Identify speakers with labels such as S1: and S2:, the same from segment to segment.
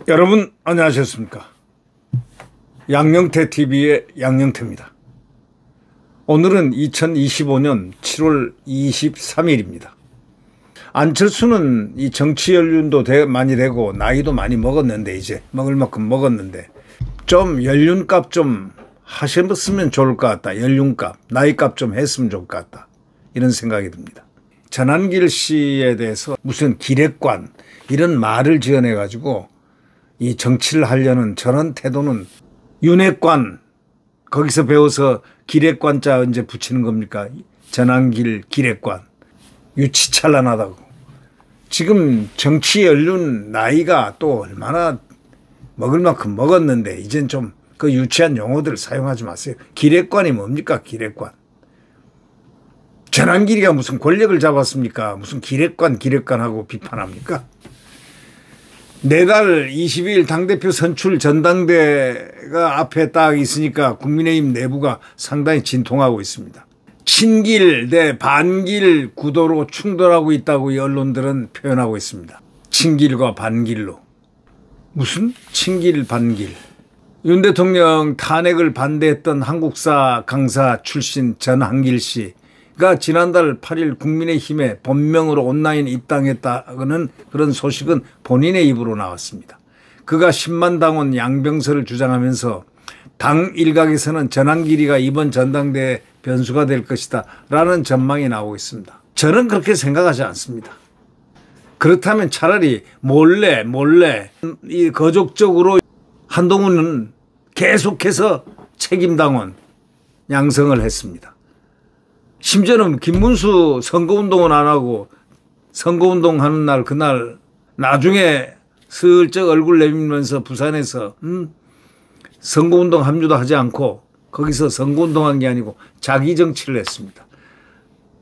S1: 여러분 안녕하셨습니까? 양영태TV의 양영태입니다. 오늘은 2025년 7월 23일입니다. 안철수는 이 정치 연륜도 많이 되고 나이도 많이 먹었는데, 이제 먹을 만큼 먹었는데 좀 연륜값 좀 하셨으면 좋을 것 같다. 연륜값, 나이값 좀 했으면 좋을 것 같다. 이런 생각이 듭니다. 전한길 씨에 대해서 무슨 기획관 이런 말을 지어내가지고 이 정치를 하려는 저런 태도는 윤핵관, 거기서 배워서 기획관자 언제 붙이는 겁니까? 전한길 기획관. 유치찬란하다고. 지금 정치 연륜 나이가 또 얼마나 먹을 만큼 먹었는데 이젠 좀 그 유치한 용어들 사용하지 마세요. 기획관이 뭡니까? 기획관. 전한길이가 무슨 권력을 잡았습니까? 무슨 기획관 하고 비판합니까? 내달 22일 당대표 선출 전당대가 앞에 딱 있으니까 국민의힘 내부가 상당히 진통하고 있습니다. 친길 대 반길 구도로 충돌하고 있다고 이 언론들은 표현하고 있습니다. 친길과 반길로. 무슨 친길 반길. 윤 대통령 탄핵을 반대했던 한국사 강사 출신 전한길 씨가 지난달 8일 국민의힘에 본명으로 온라인 입당했다는 그런 소식은 본인의 입으로 나왔습니다. 그가 10만 당원 양병설을 주장하면서 당 일각에서는 전한길이가 이번 전당대회 변수가 될 것이다 라는 전망이 나오고 있습니다. 저는 그렇게 생각하지 않습니다. 그렇다면 차라리 몰래 이 거족적으로 한동훈은 계속해서 책임당원 양성을 했습니다. 심지어는 김문수 선거운동은 안 하고 선거운동 하는 날 그날 나중에 슬쩍 얼굴 내밀면서 부산에서 선거운동 합류도 하지 않고 거기서 선거운동한 게 아니고 자기 정치를 했습니다.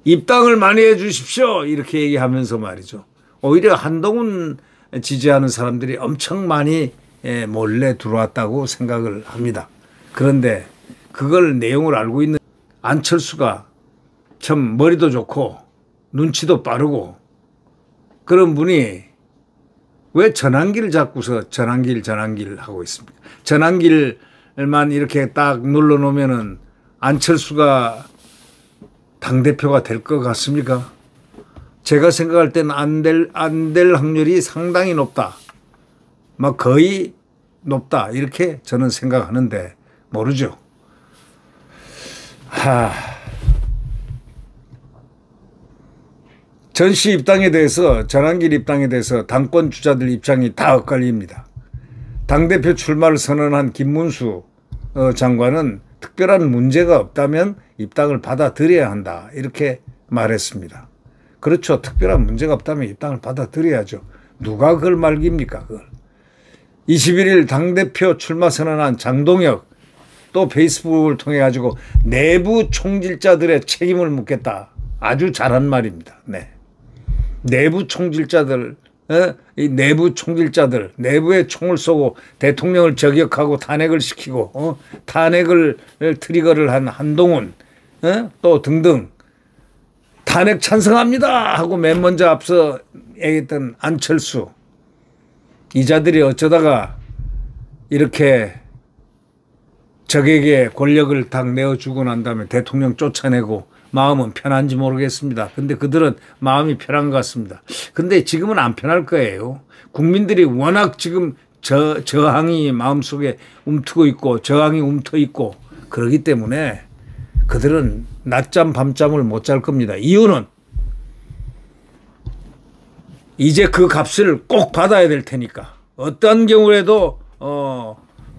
S1: 입당을 많이 해 주십시오 이렇게 얘기하면서 말이죠. 오히려 한동훈 지지하는 사람들이 엄청 많이 몰래 들어왔다고 생각을 합니다. 그런데 그걸 내용을 알고 있는 안철수가 참 머리도 좋고 눈치도 빠르고 그런 분이 왜 전한길을 잡고서 전한길 하고 있습니까? 전한길만 이렇게 딱 눌러놓으면은 안철수가 당대표가 될 것 같습니까? 제가 생각할 때는 안 될 확률이 상당히 높다. 막 거의 높다. 이렇게 저는 생각하는데 모르죠. 전시 입당에 대해서 전한길 입당에 대해서 당권 주자들 입장이 다 엇갈립니다. 당대표 출마를 선언한 김문수 장관은 특별한 문제가 없다면 입당을 받아들여야 한다. 이렇게 말했습니다. 그렇죠. 특별한 문제가 없다면 입당을 받아들여야죠. 누가 그걸 말깁니까? 그걸. 21일 당대표 출마 선언한 장동혁 또 페이스북을 통해 가지고 내부 총질자들의 책임을 묻겠다. 아주 잘한 말입니다. 네. 내부 총질자들, 이 내부 총질자들, 내부에 총을 쏘고 대통령을 저격하고 탄핵을 시키고, 탄핵을 트리거를 한 한동훈, 또 등등 탄핵 찬성합니다 하고 맨 먼저 앞서 얘기했던 안철수. 이 자들이 어쩌다가 이렇게 적에게 권력을 딱 내어주고 난 다음에 대통령 쫓아내고 마음은 편한지 모르겠습니다. 근데 그들은 마음이 편한 것 같습니다. 근데 지금은 안 편할 거예요. 국민들이 워낙 지금 저항이 마음속에 움트고 있고 저항이 움터 있고 그러기 때문에 그들은 낮잠 밤잠을 못 잘 겁니다. 이유는 이제 그 값을 꼭 받아야 될 테니까. 어떤 경우에도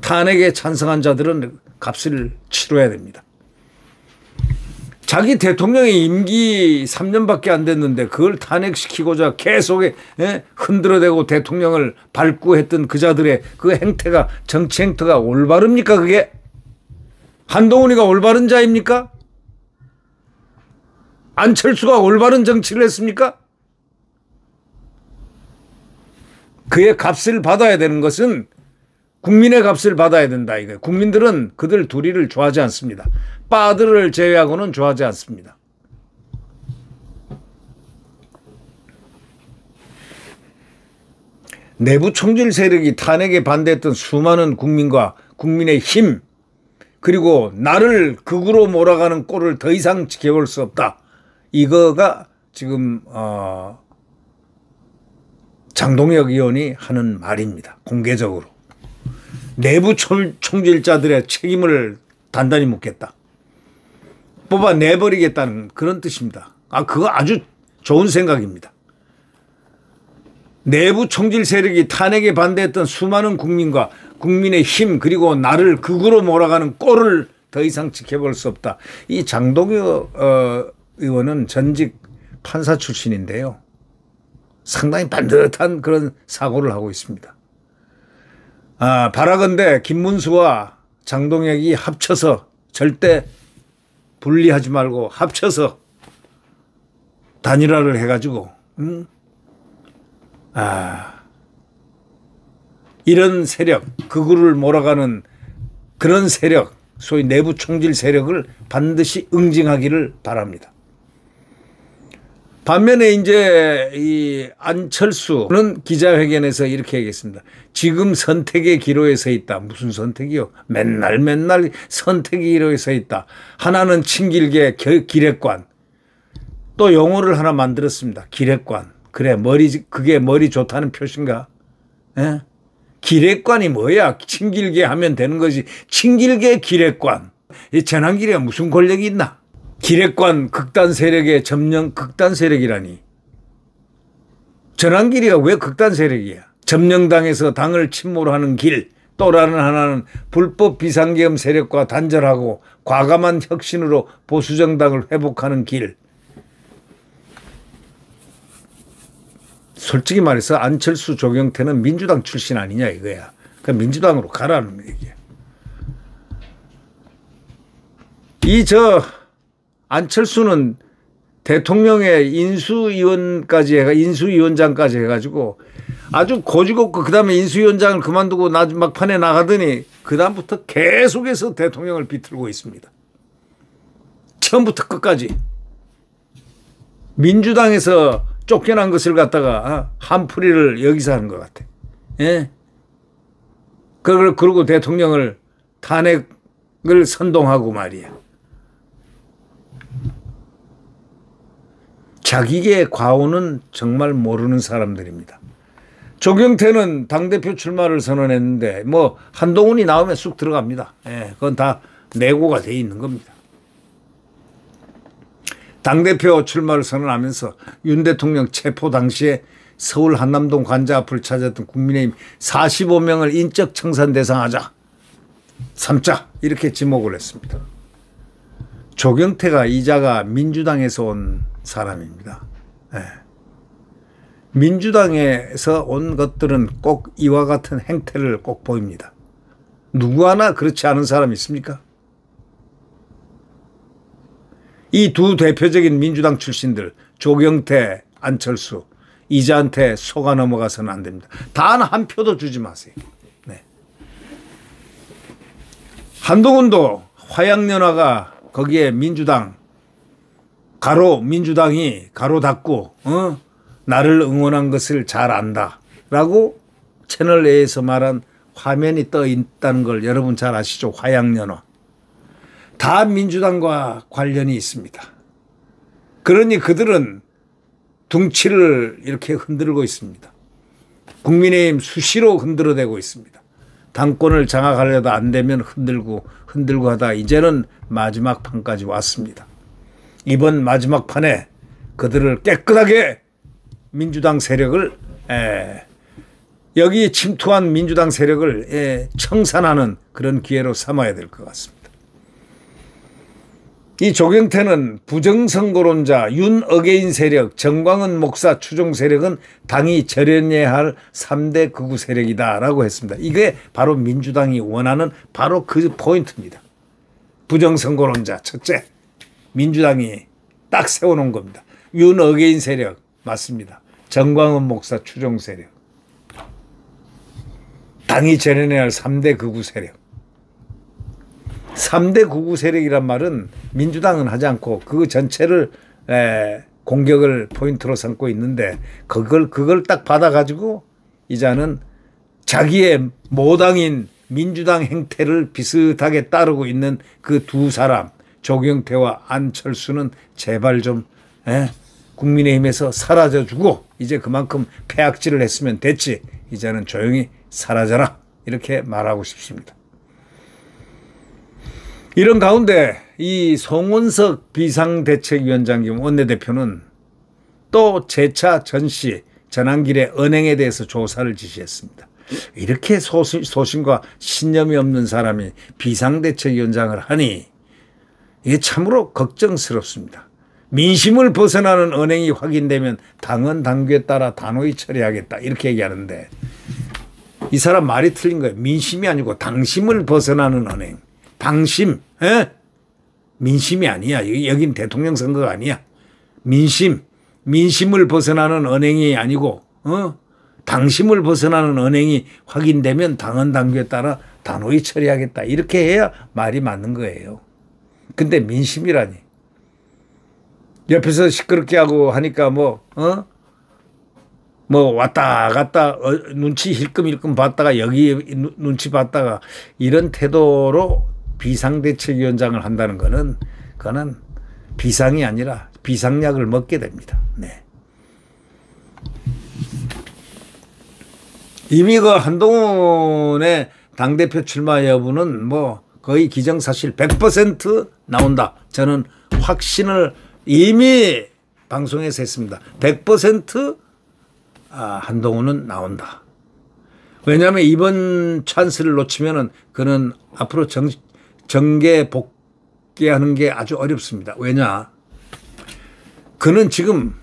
S1: 탄핵에 찬성한 자들은 값을 치러야 됩니다. 자기 대통령의 임기 3년밖에 안 됐는데 그걸 탄핵시키고자 계속 흔들어대고 대통령을 발구했던 그 자들의 그 행태가 정치 행태가 올바릅니까? 그게? 한동훈이가 올바른 자입니까? 안철수가 올바른 정치를 했습니까? 그의 값을 받아야 되는 것은 국민의 값을 받아야 된다 이거예요. 국민들은 그들 둘이를 좋아하지 않습니다. 빠들을 제외하고는 좋아하지 않습니다. 내부 총질 세력이 탄핵에 반대했던 수많은 국민과 국민의 힘, 그리고 나를 극으로 몰아가는 꼴을 더 이상 지켜볼 수 없다. 이거가 지금 장동혁 의원이 하는 말입니다. 공개적으로. 내부 총질자들의 책임을 단단히 묻겠다. 뽑아내버리겠다는 그런 뜻입니다. 그거 아주 좋은 생각입니다. 내부 총질 세력이 탄핵에 반대했던 수많은 국민과 국민의 힘, 그리고 나를 극으로 몰아가는 꼴을 더 이상 지켜볼 수 없다. 이 장동혁 의원은 전직 판사 출신인데요. 상당히 반듯한 그런 사고를 하고 있습니다. 바라건대 김문수와 장동혁이 합쳐서, 절대 분리하지 말고 합쳐서 단일화를 해가지고 이런 세력, 극우를 몰아가는 그런 세력, 소위 내부 총질 세력을 반드시 응징하기를 바랍니다. 반면에 이제 이 안철수는 기자회견에서 이렇게 얘기했습니다. 지금 선택의 기로에 서 있다. 무슨 선택이요? 맨날 선택의 기로에 서 있다. 하나는 친길계 기획관. 또 용어를 하나 만들었습니다. 기획관. 그래, 그게 머리 좋다는 표시인가? 예? 기획관이 뭐야? 친길계 하면 되는 거지. 친길계 기획관. 이 전환길이가 무슨 권력이 있나? 기획관 극단 세력의 점령 극단 세력이라니. 전환길이가 왜 극단 세력이야? 점령당에서 당을 침몰하는 길. 또 다른 하나는 불법 비상계엄 세력과 단절하고 과감한 혁신으로 보수정당을 회복하는 길. 솔직히 말해서 안철수, 조경태는 민주당 출신 아니냐 이거야. 그 민주당으로 가라는 얘기야. 안철수는 대통령의 인수위원장까지 해가지고 아주 고지고고, 그 다음에 인수위원장을 그만두고 막판에 나가더니 그 다음부터 계속해서 대통령을 비틀고 있습니다. 처음부터 끝까지. 민주당에서 쫓겨난 것을 갖다가 한풀이를 여기서 하는 것 같아. 예? 그리고 대통령을 탄핵을 선동하고 말이야. 자기의 과오는 정말 모르는 사람들입니다. 조경태는 당대표 출마를 선언했는데 한동훈이 나오면 쑥 들어갑니다. 예, 그건 다 내고가 돼 있는 겁니다. 당대표 출마를 선언하면서 윤 대통령 체포 당시에 서울 한남동 관자 앞을 찾았던 국민의힘 45명을 인적 청산 대상하자 삼자 이렇게 지목을 했습니다. 조경태가 이자가 민주당에서 온 사람입니다. 네. 민주당에서 온 것들은 꼭 이와 같은 행태를 꼭 보입니다. 누구 하나 그렇지 않은 사람이 있습니까? 이 두 대표적인 민주당 출신들 조경태, 안철수, 이자한테 속아 넘어가서는 안 됩니다. 단 한 표도 주지 마세요. 네. 한동훈도 화양연화가 거기에 민주당이 가로 닫고 나를 응원한 것을 잘 안다라고 채널 A에서 말한 화면이 떠 있다는 걸 여러분 잘 아시죠? 화양연화. 다 민주당과 관련이 있습니다. 그러니 그들은 둥치를 이렇게 흔들고 있습니다. 국민의힘 수시로 흔들어대고 있습니다. 당권을 장악하려다 안 되면 흔들고 하다 이제는 마지막 판까지 왔습니다. 이번 마지막 판에 그들을 깨끗하게 민주당 세력을 여기 침투한 민주당 세력을 청산하는 그런 기회로 삼아야 될 것 같습니다. 이 조경태는 부정선거론자, 윤어게인 세력, 정광훈 목사 추종 세력은 당이 절연해야 할 3대 극우 세력이다라고 했습니다. 이게 바로 민주당이 원하는 바로 그 포인트입니다. 부정선거론자 첫째, 민주당이 딱 세워놓은 겁니다. 윤어게인 세력 맞습니다. 정광훈 목사 추종 세력. 당이 재련해야 할 3대 극우 세력. 3대 극우 세력이란 말은 민주당은 하지 않고 그 전체를 공격을 포인트로 삼고 있는데 그걸 딱 받아가지고 이자는 자기의 모당인 민주당 행태를 비슷하게 따르고 있는 그 두 사람 조경태와 안철수는 제발 좀 국민의힘에서 사라져주고 이제 그만큼 패악질을 했으면 됐지. 이제는 조용히 사라져라. 이렇게 말하고 싶습니다. 이런 가운데 이 송원석 비상대책위원장 겸 원내대표는 또 재차 전시 전환길의 은행에 대해서 조사를 지시했습니다. 이렇게 소신과 신념이 없는 사람이 비상대책위원장을 하니 이게 참으로 걱정스럽습니다. 민심을 벗어나는 은행이 확인되면 당헌 당규에 따라 단호히 처리하겠다 이렇게 얘기하는데 이 사람 말이 틀린 거예요. 민심이 아니고 당심을 벗어나는 은행. 당심, 민심이 아니야. 여긴 대통령 선거가 아니야. 민심을 벗어나는 은행이 아니고 당심을 벗어나는 은행이 확인되면 당헌 당규에 따라 단호히 처리하겠다. 이렇게 해야 말이 맞는 거예요. 근데 민심이라니. 옆에서 시끄럽게 하고 하니까 뭐 왔다 갔다 눈치 힐끔힐끔 봤다가 여기 눈치 봤다가 이런 태도로 비상대책위원장을 한다는 그거는 비상이 아니라 비상약을 먹게 됩니다. 네. 이미 그 한동훈의 당대표 출마 여부는 뭐 거의 기정사실 100% 나온다. 저는 확신을 이미 방송에서 했습니다. 100% 한동훈은 나온다. 왜냐하면 이번 찬스를 놓치면은 그는 앞으로 정계 복귀하는 게 아주 어렵습니다. 왜냐? 그는 지금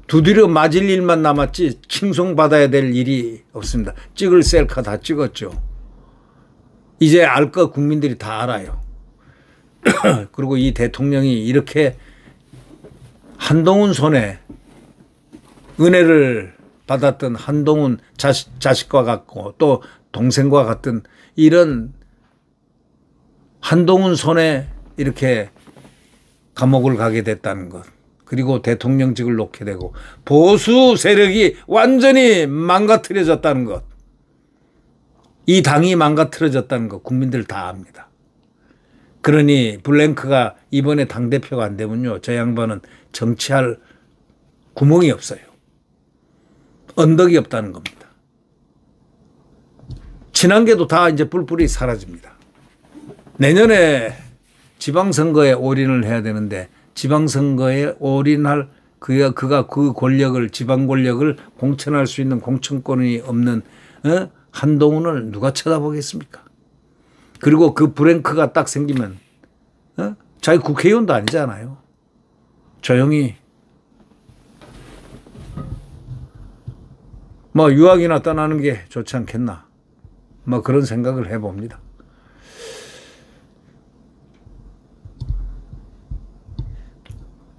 S1: 두드려 맞을 일만 남았지 칭송받아야 될 일이 없습니다. 찍을 셀카 다 찍었죠. 이제 알 거 국민들이 다 알아요. 그리고 이 대통령이 이렇게 한동훈 손에 은혜를 받았던 한동훈 자식과 같고 또 동생과 같은 이런 한동훈 손에 이렇게 감옥을 가게 됐다는 것. 그리고 대통령직을 놓게 되고 보수 세력이 완전히 망가뜨려졌다는 것. 이 당이 망가뜨려졌다는 것 국민들 다 압니다. 그러니 블랭크가 이번에 당대표가 안 되면요. 저 양반은 정치할 구멍이 없어요. 언덕이 없다는 겁니다. 친한계도 다 이제 뿔뿔이 사라집니다. 내년에 지방선거에 올인을 해야 되는데 지방선거에 올인할 그가 그 권력을 지방 권력을 공천할 수 있는 공천권이 없는 한동훈을 누가 쳐다보겠습니까? 그리고 그 브랭크가 딱 생기면 자기 국회의원도 아니잖아요. 조용히 뭐 유학이나 떠나는 게 좋지 않겠나. 뭐 그런 생각을 해봅니다.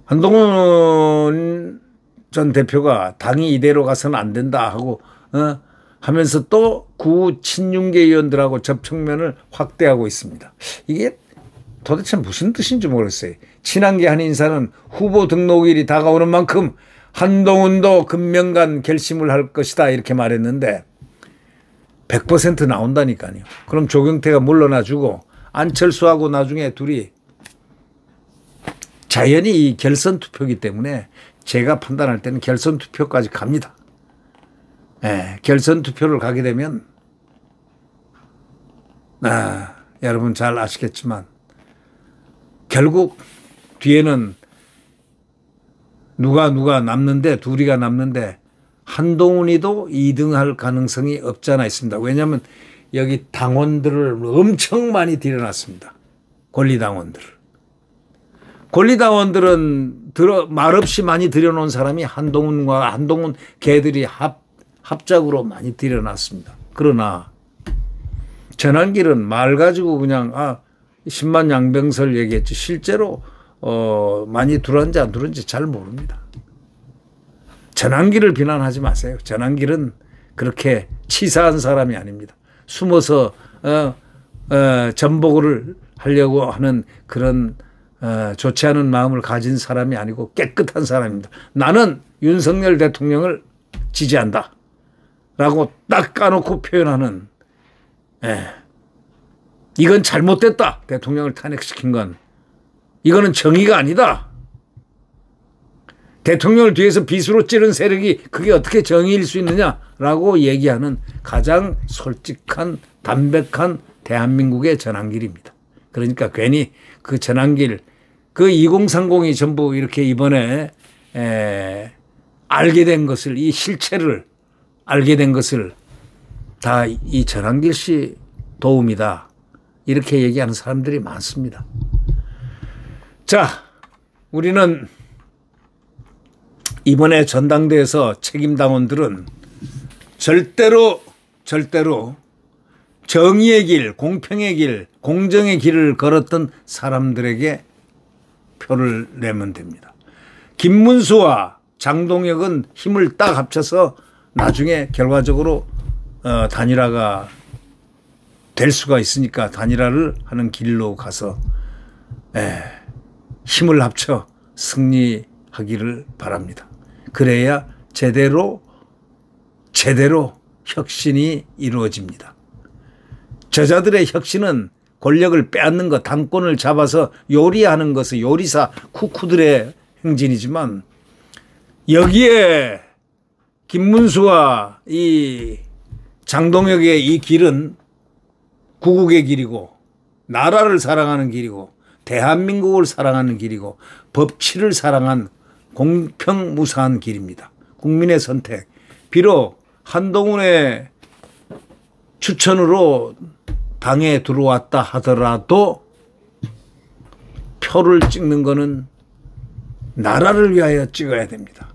S1: 한동훈 전 대표가 당이 이대로 가서는 안 된다 하고 하면서 또 구 친윤계 의원들하고 접촉면을 확대하고 있습니다. 이게 도대체 무슨 뜻인지 모르겠어요. 친한계 한 인사는 후보 등록일이 다가오는 만큼 한동훈도 금명간 결심을 할 것이다 이렇게 말했는데 100% 나온다니까요. 그럼 조경태가 물러나주고 안철수하고 나중에 둘이 자연히 이 결선 투표이기 때문에 제가 판단할 때는 결선 투표까지 갑니다. 네, 결선 투표를 가게 되면 여러분 잘 아시겠지만 결국 뒤에는 누가 남는데 둘이가 남는데 한동훈이도 2등할 가능성이 없지 않아 있습니다. 왜냐하면 여기 당원들을 엄청 많이 들여놨습니다. 권리당원들은 말없이 많이 들여놓은 사람이 한동훈 개들이 합작으로 많이 들여놨습니다. 그러나 전환길은 말 가지고 그냥 10만 양병설 얘기했지 실제로 많이 들어왔는지 안 들어왔는지 잘 모릅니다. 전환길을 비난하지 마세요. 전환길은 그렇게 치사한 사람이 아닙니다. 숨어서 전복을 하려고 하는 그런 좋지 않은 마음을 가진 사람이 아니고 깨끗한 사람입니다. 나는 윤석열 대통령을 지지한다 라고 딱 까놓고 표현하는, 이건 잘못됐다. 대통령을 탄핵시킨 건 이거는 정의가 아니다. 대통령을 뒤에서 빗으로 찌른 세력이 그게 어떻게 정의일 수 있느냐라고 얘기하는 가장 솔직한 담백한 대한민국의 전환길입니다. 그러니까 괜히 그 전환길, 그 2030이 전부 이렇게 이번에 알게 된 것을, 이 실체를 알게 된 것을 다 이 전환길 씨 도움이다, 이렇게 얘기하는 사람들이 많습니다. 자, 우리는 이번에 전당대회에서 책임당원들은 절대로 정의의 길, 공평의 길, 공정의 길을 걸었던 사람들에게 표를 내면 됩니다. 김문수와 장동혁은 힘을 딱 합쳐서 나중에 결과적으로 단일화가 될 수가 있으니까 단일화를 하는 길로 가서 힘을 합쳐 승리하기를 바랍니다. 그래야 제대로 혁신이 이루어집니다. 저자들의 혁신은 권력을 빼앗는 것, 당권을 잡아서 요리하는 것은 요리사 쿠쿠들의 행진이지만, 여기에 김문수와 이 장동혁의 이 길은 구국의 길이고, 나라를 사랑하는 길이고, 대한민국을 사랑하는 길이고, 법치를 사랑한 공평무사한 길입니다. 국민의 선택. 비록 한동훈의 추천으로 당에 들어왔다 하더라도 표를 찍는 거는 나라를 위하여 찍어야 됩니다.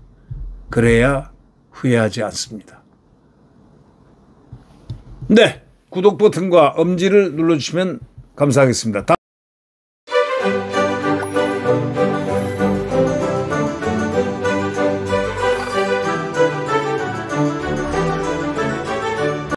S1: 그래야 후회하지 않습니다. 네, 구독 버튼과 엄지를 눌러주시면 감사하겠습니다.